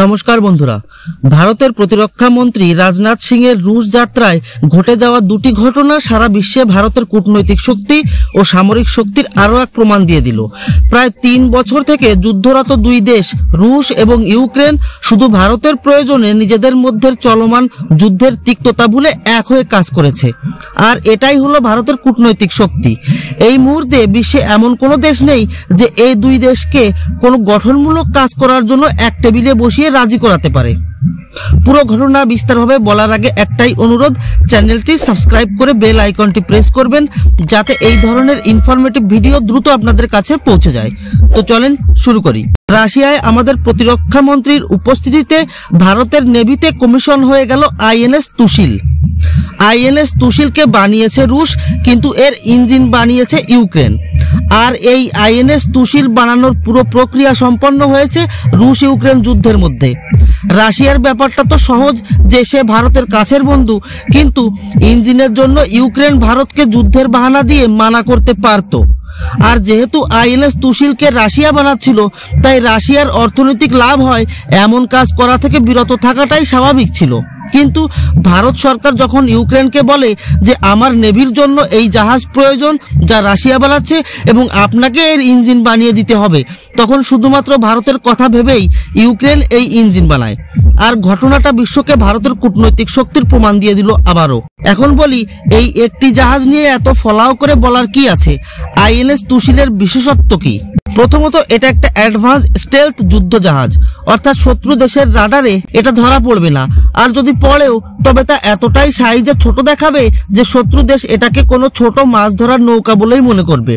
নমস্কার বন্ধুরা, ভারতের প্রতিরক্ষা মন্ত্রী রাজনাথ সিং এর রুশ যাত্রায় ঘটে যাওয়া দুটি ঘটনা সারা বিশ্বে ভারতের কূটনৈতিক শক্তি ও সামরিক শক্তির আরও এক প্রমাণ দিয়ে দিল। প্রায় 3 বছর থেকে যুদ্ধরত দুই দেশ রুশ এবং ইউক্রেন শুধু ভারতের প্রয়োজনে নিজেদের মধ্যে চলমান যুদ্ধের তিক্ততা ভুলে এক হয়ে কাজ করেছে। আর এটাই হলো ভারতের কূটনৈতিক শক্তি। এই মুহূর্তে বিশ্বে এমন কোনো দেশ নেই যে এই দুই দেশকে কোনো গঠনমূলক কাজ করার জন্য এক টেবিলে বসিয়ে রাজি করাতে পারে। পুরো ঘটনা বিস্তারভাবে বলার আগে একটাই অনুরোধ, চ্যানেলটি সাবস্ক্রাইব করে বেল আইকনটি প্রেস করবেন যাতে এই ধরনের ইনফরমেটিভ ভিডিও দ্রুত আপনাদের কাছে পৌঁছে যায়। তো চলেন শুরু করি। রাশিয়ায় আমাদের প্রতিরক্ষা মন্ত্রীর উপস্থিতিতে ভারতের নেভিতে কমিশন হয়ে গেল আইএনএস তুশিল। আইএনএস তুশিলকে বানিয়েছে রুশ, কিন্তু এর ইঞ্জিন বানিয়েছে ইউক্রেন। আর এই আইএনএস তুশিল বানানোর পুরো প্রক্রিয়া সম্পন্ন হয়েছে রুশ ইউক্রেন যুদ্ধের মধ্যে। রাশিয়ার ব্যাপারটা তো সহজ যে সে ভারতের কাছের বন্ধু, কিন্তু ইঞ্জিনের জন্য ইউক্রেন ভারতকে যুদ্ধের বাহানা দিয়ে মানা করতে পারত। আর যেহেতু আইএনএস তুশিলকে রাশিয়া বানাচ্ছিল, তাই রাশিয়ার অর্থনৈতিক লাভ হয় এমন কাজ করা থেকে বিরত থাকাটাই স্বাভাবিক ছিল। কিন্তু ভারত সরকার যখন ইউক্রেনকে বলে যে আমার নেভির জন্য এই জাহাজ প্রয়োজন যা রাশিয়া বানাচ্ছে এবং আপনাকে এর ইঞ্জিন বানিয়ে দিতে হবে, তখন শুধুমাত্র ভারতের কথা ভেবেই ইউক্রেন এই ইঞ্জিন বানায়। আর ঘটনাটা বিশ্বকে ভারতের কূটনৈতিক শক্তির প্রমাণ দিয়ে দিল আবারও। এখন বলি, এই একটি জাহাজ নিয়ে এত ফলাও করে বলার কি আছে? আইএনএস তুশিলের বিশেষত্ব কি? প্রথমত, এটা একটা অ্যাডভান্স স্টেলথ যুদ্ধ জাহাজ, অর্থাৎ শত্রু দেশের রাডারে এটা ধরা পড়বে না। আর যদি পড়েও, তবে তা এতটাই সাইজে ছোট দেখাবে যে শত্রু দেশ এটাকে কোনো ছোট মাছ ধরার নৌকা বলেই মনে করবে।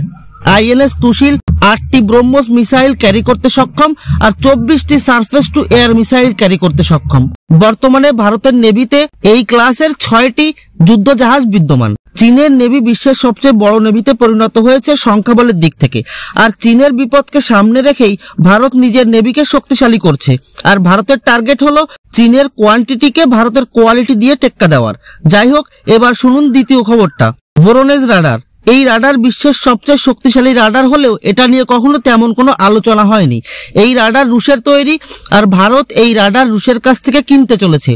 আইএনএস তুশিল 8টি ব্রহ্মস মিসাইল ক্যারি করতে সক্ষম আর 24টি surface to air missile carry করতে সক্ষম। বর্তমানে ভারতের নেভিতে এই ক্লাসের 6টি যুদ্ধ জাহাজ বিদ্যমান। চীনের নেভি বিশ্বের সবচেয়ে বড় নেভিতে পরিণত হয়েছে সংখ্যাবলের দিক থেকে। আর চীনের বিপদকে সামনে রেখেই ভারত নিজের নেভিকে শক্তিশালী করছে। আর ভারতের টার্গেট হলো চীনের কোয়ান্টিটিকে ভারতের কোয়ালিটি দিয়ে টেক্কা দেওয়ার। যাই হোক, এবার শুনুন দ্বিতীয় খবরটা। Voronezh radar. এই রাডার বিশ্বের সবচেয়ে শক্তিশালী রাডার হলেও এটা নিয়ে কখনো তেমন কোনো আলোচনা হয়নি। এই রাডার রুশের তৈরি, আর ভারত এই রাডার রুশের কাছ থেকে কিনতে চলেছে।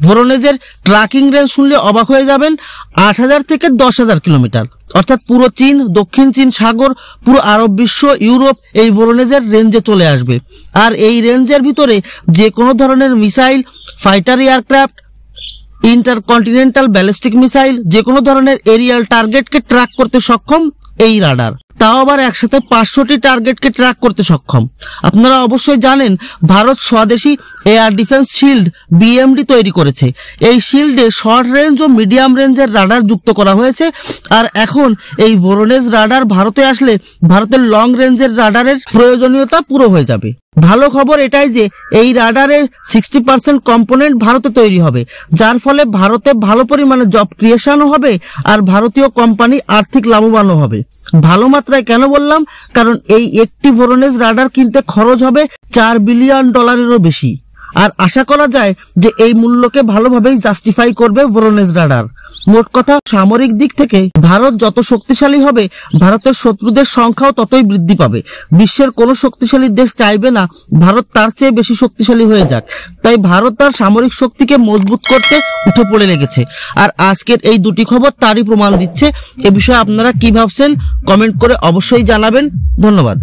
ভোরোনেজের ট্র্যাকিং রেঞ্জ শুনলে অবাক হয়ে যাবেন, 8000 থেকে 10,000 কিলোমিটার, অর্থাৎ পুরো চীন, দক্ষিণ চীন সাগর, পুরো আরব বিশ্ব, ইউরোপ এই ভোরোনেজের রেঞ্জে চলে আসবে। আর এই রেঞ্জের ভিতরে যে কোনো ধরনের missile, fighter aircraft, intercontinental ballistic missile, যে কোনো ধরনের এরিয়াল টার্গেটকে ট্র্যাক করতে সক্ষম এই রাডার। তাও আবার একসাথে 500টি টার্গেটকে ট্র্যাক করতে সক্ষম। আপনারা অবশ্যই জানেন ভারত স্বদেশী এয়ার ডিফেন্স শিল্ড বিএমডি তৈরি করেছে। এই শিল্ডে শর্ট রেঞ্জ ও মিডিয়াম রেঞ্জের রাডার যুক্ত করা হয়েছে। আর এখন এই ভোরোনেজ রাডার ভারতে আসলে ভারতের লং রেঞ্জের রাডারের প্রয়োজনীয়তা পুরো হয়ে যাবে। ভালো খবর এটাই যে এই রাডারের 60% কম্পোনেন্ট ভারতে তৈরি হবে, যার ফলে ভারতে ভালো পরিমাণে জব ক্রিয়েশনও হবে আর ভারতীয় কোম্পানি আর্থিক লাভবানও হবে। ভালো মাত্রায় কেন বললাম? কারণ এই একটি ভোরোনেজ রাডার কিনতে খরচ হবে $4 বিলিয়ন বেশি। আর আশা করা যায় যে এই মূল্যকে ভালোভাবেই জাস্টিফাই করবে ভোরোনেজ রাডার। মোট কথা, সামরিক দিক থেকে ভারত যত শক্তিশালী হবে, ভারতের শত্রুদের সংখ্যাও ততই বৃদ্ধি পাবে। বিশ্বের কোনো শক্তিশালী দেশ চাইবে না ভারত তার চেয়ে বেশি শক্তিশালী হয়ে যাক। তাই ভারত তার সামরিক শক্তিকে মজবুত করতে উঠে পড়ে লেগেছে। আর আজকের এই দুটি খবর তারই প্রমাণ দিচ্ছে। এ বিষয়ে আপনারা কি ভাবছেন কমেন্ট করে অবশ্যই জানাবেন। ধন্যবাদ।